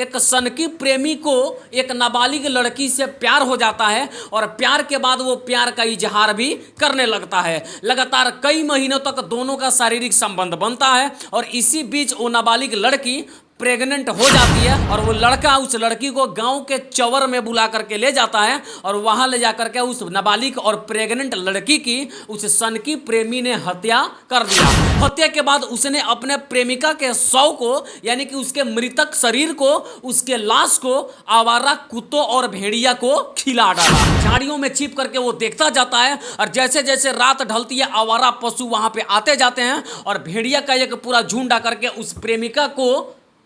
एक सनकी प्रेमी को एक नाबालिग लड़की से प्यार हो जाता है और प्यार के बाद वो प्यार का इजहार भी करने लगता है। लगातार कई महीनों तक दोनों का शारीरिक संबंध बनता है और इसी बीच वो नाबालिग लड़की प्रेग्नेंट हो जाती है और वो लड़का उस लड़की को गांव के चवर में बुला करके ले जाता है और वहां ले जाकर के उस नाबालिग और प्रेग्नेंट लड़की की उस सनकी प्रेमी ने हत्या कर दिया। हत्या के बाद उसने अपने प्रेमिका के शव को यानी कि उसके मृतक शरीर को, उसके लाश को आवारा कुत्तों और भेड़िया को खिला डाला। झाड़ियों में छिप करके वो देखता जाता है और जैसे जैसे रात ढलती है आवारा पशु वहां पे आते जाते हैं और भेड़िया का एक पूरा झुंड आकर के उस प्रेमिका को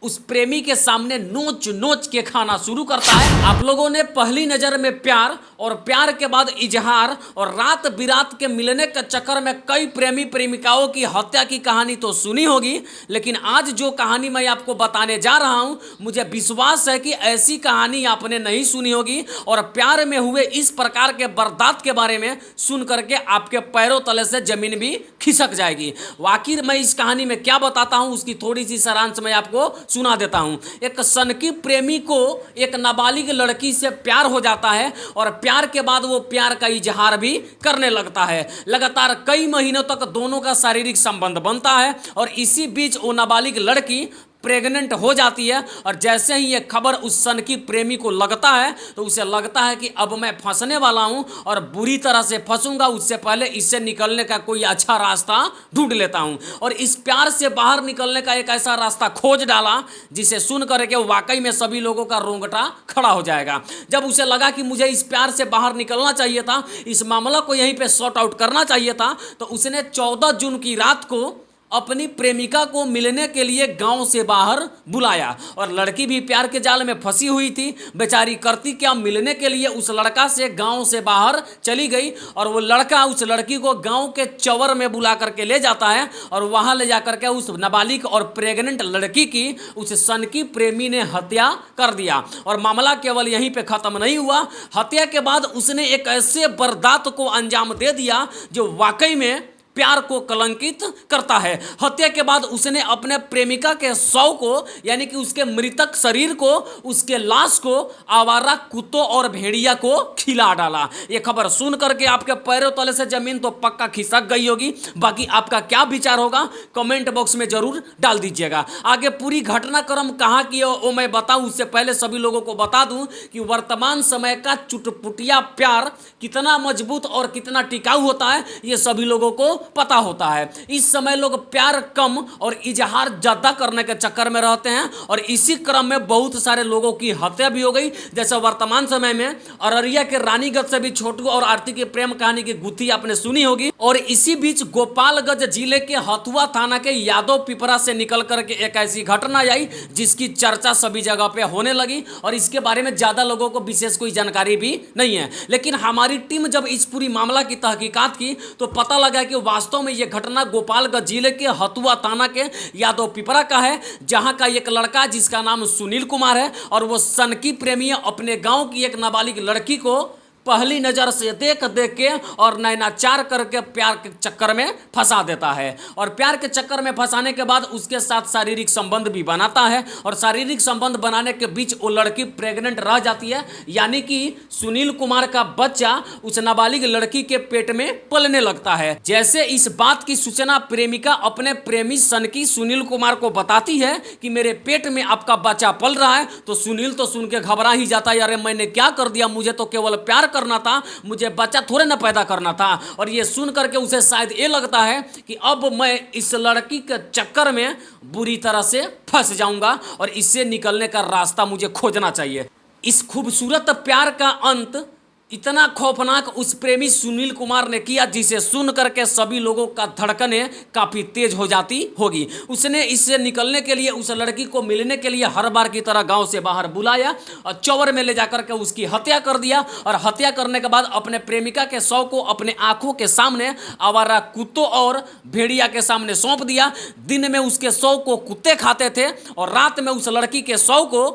उस प्रेमी के सामने नोच नोच के खाना शुरू करता है। आप लोगों ने पहली नजर में प्यार और प्यार के बाद इजहार और रात बिरात के मिलने के चक्कर में कई प्रेमी प्रेमिकाओं की हत्या की कहानी तो सुनी होगी, लेकिन आज जो कहानी मैं आपको बताने जा रहा हूं मुझे विश्वास है कि ऐसी कहानी आपने नहीं सुनी होगी और प्यार में हुए इस प्रकार के बर्दाश्त के बारे में सुन करके आपके पैरों तले से जमीन भी खिसक जाएगी। आखिर मैं इस कहानी में क्या बताता हूं उसकी थोड़ी सी सारांश मैं आपको सुना देता हूं। एक सनकी प्रेमी को एक नाबालिग लड़की से प्यार हो जाता है और प्यार के बाद वो प्यार का इजहार भी करने लगता है। लगातार कई महीनों तक दोनों का शारीरिक संबंध बनता है और इसी बीच वो नाबालिग लड़की प्रेग्नेंट हो जाती है और जैसे ही ये खबर उस सनकी प्रेमी को लगता है तो उसे लगता है कि अब मैं फंसने वाला हूं और बुरी तरह से फंसूंगा, उससे पहले इससे निकलने का कोई अच्छा रास्ता ढूंढ लेता हूं और इस प्यार से बाहर निकलने का एक ऐसा रास्ता खोज डाला जिसे सुन करके वाकई में सभी लोगों का रोंगटा खड़ा हो जाएगा। जब उसे लगा कि मुझे इस प्यार से बाहर निकलना चाहिए था, इस मामला को यहीं पर सॉर्ट आउट करना चाहिए था, तो उसने 14 जून की रात को अपनी प्रेमिका को मिलने के लिए गांव से बाहर बुलाया और लड़की भी प्यार के जाल में फंसी हुई थी। बेचारी करती क्या, मिलने के लिए उस लड़का से गांव से बाहर चली गई और वो लड़का उस लड़की को गांव के चवर में बुला करके ले जाता है और वहां ले जाकर के उस नाबालिग और प्रेग्नेंट लड़की की उस सनकी प्रेमी ने हत्या कर दिया। और मामला केवल यहीं पे खत्म नहीं हुआ, हत्या के बाद उसने एक ऐसे बर्दाश्त को अंजाम दे दिया जो वाकई में प्यार को कलंकित करता है। हत्या के बाद उसने अपने प्रेमिका के शव को यानी कि उसके मृतक शरीर को, उसके लाश को आवारा कुत्तों और भेड़िया को खिला डाला। यह खबर सुन करके आपके पैरों तले से जमीन तो पक्का खिसक गई होगी। बाकी आपका क्या विचार होगा कमेंट बॉक्स में जरूर डाल दीजिएगा। आगे पूरी घटनाक्रम कहाँ की है वो मैं बताऊं उससे पहले सभी लोगों को बता दूं कि वर्तमान समय का चुटपुटिया प्यार कितना मजबूत और कितना टिकाऊ होता है ये सभी लोगों को पता होता है। इस समय लोग प्यार कम और इजहार ज्यादा करने के चक्कर में रहते हैं और इसी क्रम में बहुत सारे लोगों की हत्या भी हो गई। जैसे वर्तमान समय में अररिया के रानीगंज से भी छोटू और आरती की प्रेम कहानी की गुत्थी आपने सुनी होगी और इसी बीच गोपालगंज जिले के हथुआ थाना के यादव पिपरा से निकल करके एक ऐसी घटना आई जिसकी चर्चा सभी जगह पे होने लगी और इसके बारे में ज्यादा लोगों को विशेष कोई जानकारी भी नहीं है। लेकिन हमारी टीम जब इस पूरी मामला की तहकीकात की तो पता लगा कि वास्तव में यह घटना गोपालगंज जिले के हथुआ थाना के यादव पिपरा का है, जहां का एक लड़का जिसका नाम सुनील कुमार है और वो सनकी प्रेमी अपने गांव की एक नाबालिग लड़की को पहली नजर से देख के और नैनाचार करके प्यार के चक्कर में फंसा देता है और प्यार के चक्कर में फंसाने के बाद उसके साथ शारीरिक संबंध भी बनाता है और शारीरिक संबंध बनाने के बीच वो लड़की प्रेग्नेंट रह जाती है, यानी कि सुनील कुमार का बच्चा उस नाबालिग लड़की के पेट में पलने लगता है। जैसे इस बात की सूचना प्रेमिका अपने प्रेमी सनकी सुनील कुमार को बताती है कि मेरे पेट में आपका बच्चा पल रहा है, तो सुनील तो सुन के घबरा ही जाता है, अरे मैंने क्या कर दिया, मुझे तो केवल प्यार करना था, मुझे बच्चा थोड़े ना पैदा करना था। और ये सुन करके उसे शायद ये लगता है कि अब मैं इस लड़की के चक्कर में बुरी तरह से फंस जाऊंगा और इससे निकलने का रास्ता मुझे खोजना चाहिए। इस खूबसूरत प्यार का अंत इतना खौफनाक उस प्रेमी सुनील कुमार ने किया जिसे सुन करके सभी लोगों का धड़कनें काफी तेज हो जाती होगी। उसने इससे निकलने के लिए उस लड़की को मिलने के लिए हर बार की तरह गांव से बाहर बुलाया और चौवर में ले जाकर के उसकी हत्या कर दिया और हत्या करने के बाद अपने प्रेमिका के शव को अपने आंखों के सामने आवारा कुत्तों और भेड़िया के सामने सौंप दिया। दिन में उसके शव को कुत्ते खाते थे और रात में उस लड़की के शव को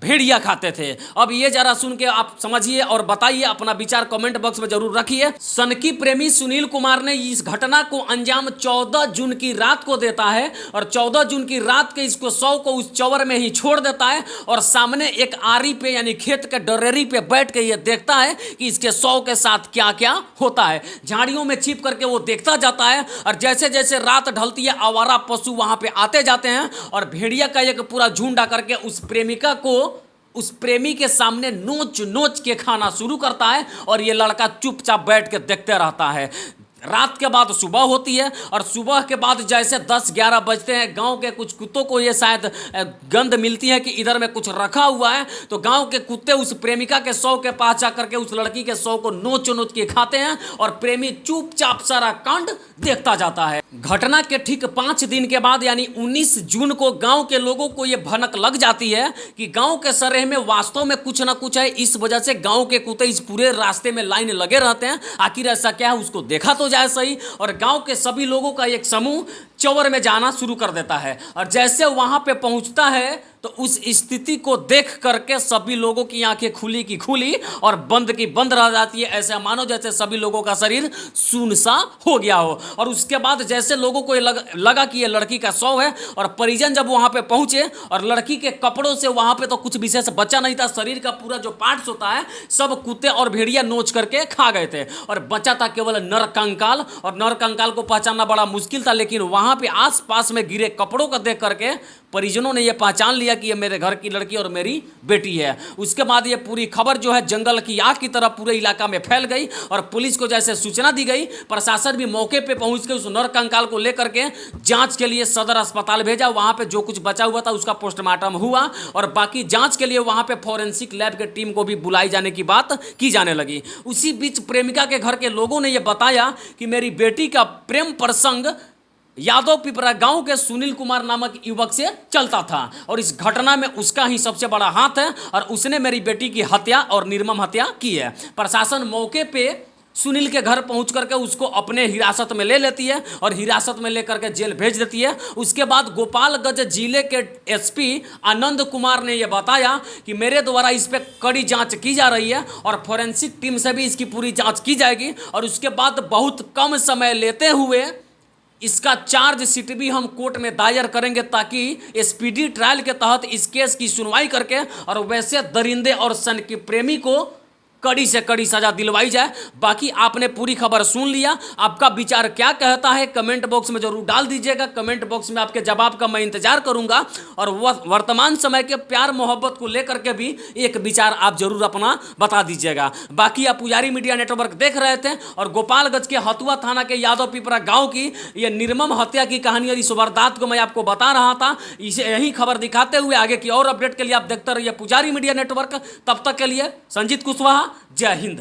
भेड़िया खाते थे। अब ये जरा सुन के आप समझिए और बताइए, अपना विचार कमेंट बॉक्स में जरूर रखिए। सनकी प्रेमी सुनील कुमार ने इस घटना को अंजाम 14 जून की रात को देता है और 14 जून की रात के इसको शव को उस चौवर में ही छोड़ देता है और सामने एक आरी पे यानी खेत के डरेरी पे बैठ के ये देखता है कि इसके शव के साथ क्या क्या होता है। झाड़ियों में छिप करके वो देखता जाता है और जैसे जैसे रात ढलती है आवारा पशु वहां पे आते जाते हैं और भेड़िया का एक पूरा झुंड आकर के उस प्रेमिका को उस प्रेमी के सामने नोच नोच के खाना शुरू करता है और ये लड़का चुपचाप बैठ के देखते रहता है। रात के बाद सुबह होती है और सुबह के बाद जैसे 10-11 बजते हैं, गांव के कुछ कुत्तों को ये शायद गंध मिलती है कि इधर में कुछ रखा हुआ है, तो गांव के कुत्ते उस प्रेमिका के शव के पास जाकर के उस लड़की के शव को नोच नोच के खाते हैं और प्रेमी चुपचाप सारा कांड देखता जाता है। घटना के ठीक 5 दिन के बाद यानी 19 जून को गांव के लोगों को यह भनक लग जाती है कि गांव के सरेह में वास्तव में कुछ ना कुछ है। इस वजह से गांव के कुत्ते इस पूरे रास्ते में लाइन लगे रहते हैं, आखिर ऐसा क्या है उसको देखा तो जाए सही। और गांव के सभी लोगों का एक समूह चौवर में जाना शुरू कर देता है और जैसे वहां पे पहुंचता है तो उस स्थिति को देख करके सभी लोगों की आंखें खुली की खुली और बंद की बंद रह जाती है। ऐसा मानो जैसे सभी लोगों का शरीर सुनसा हो गया हो। और उसके बाद जैसे लोगों को लगा कि ये लड़की का शव है और परिजन जब वहां पे पहुंचे और लड़की के कपड़ों से वहां पे तो कुछ विशेष बचा नहीं था, शरीर का पूरा जो पार्ट्स होता है सब कुत्ते और भेड़िया नोच करके खा गए थे और बचा था केवल नर कंकाल। और नर कंकाल को पहचानना बड़ा मुश्किल था, लेकिन वहां पे आसपास में गिरे कपड़ों को देख करके परिजनों ने यह पहचान लिया कि यह मेरे घर की लड़की और मेरी बेटी है। उसके बाद यह पूरी खबर जो है जंगल की आग की तरह पूरे इलाका में फैल गई और पुलिस को जैसे सूचना दी गई, प्रशासन भी मौके पे पहुंच के उस नर कंकाल को लेकर के जांच के लिए सदर अस्पताल भेजा। वहां पे जो कुछ बचा हुआ था उसका पोस्टमार्टम हुआ और बाकी जांच के लिए वहां पे फॉरेंसिक लैब के टीम को भी बुलाई जाने की बात की जाने लगी। उसी बीच प्रेमिका के घर के लोगों ने यह बताया कि मेरी बेटी का प्रेम प्रसंग यादव पिपरा गांव के सुनील कुमार नामक युवक से चलता था और इस घटना में उसका ही सबसे बड़ा हाथ है और उसने मेरी बेटी की हत्या और निर्मम हत्या की है। प्रशासन मौके पे सुनील के घर पहुंच करके उसको अपने हिरासत में ले लेती है और हिरासत में लेकर के जेल भेज देती है। उसके बाद गोपालगंज जिले के एसपी आनंद कुमार ने यह बताया कि मेरे द्वारा इस पर कड़ी जांच की जा रही है और फॉरेंसिक टीम से भी इसकी पूरी जांच की जाएगी और उसके बाद बहुत कम समय लेते हुए इसका चार्जशीट भी हम कोर्ट में दायर करेंगे ताकि स्पीडी ट्रायल के तहत इस केस की सुनवाई करके और वैसे दरिंदे और सन के प्रेमी को कड़ी से कड़ी सजा दिलवाई जाए। बाकी आपने पूरी खबर सुन लिया, आपका विचार क्या कहता है कमेंट बॉक्स में जरूर डाल दीजिएगा। कमेंट बॉक्स में आपके जवाब का मैं इंतजार करूंगा और वर्तमान समय के प्यार मोहब्बत को लेकर के भी एक विचार आप जरूर अपना बता दीजिएगा। बाकी आप पुजारी मीडिया नेटवर्क देख रहे थे और गोपालगंज के हथुआ थाना के यादव पिपरा गाँव की ये निर्मम हत्या की कहानी और इस वारदात को मैं आपको बता रहा था। इसे यही खबर दिखाते हुए आगे की और अपडेट के लिए आप देखते रहिए पुजारी मीडिया नेटवर्क। तब तक के लिए संजीत कुशवाहा, जय हिंद।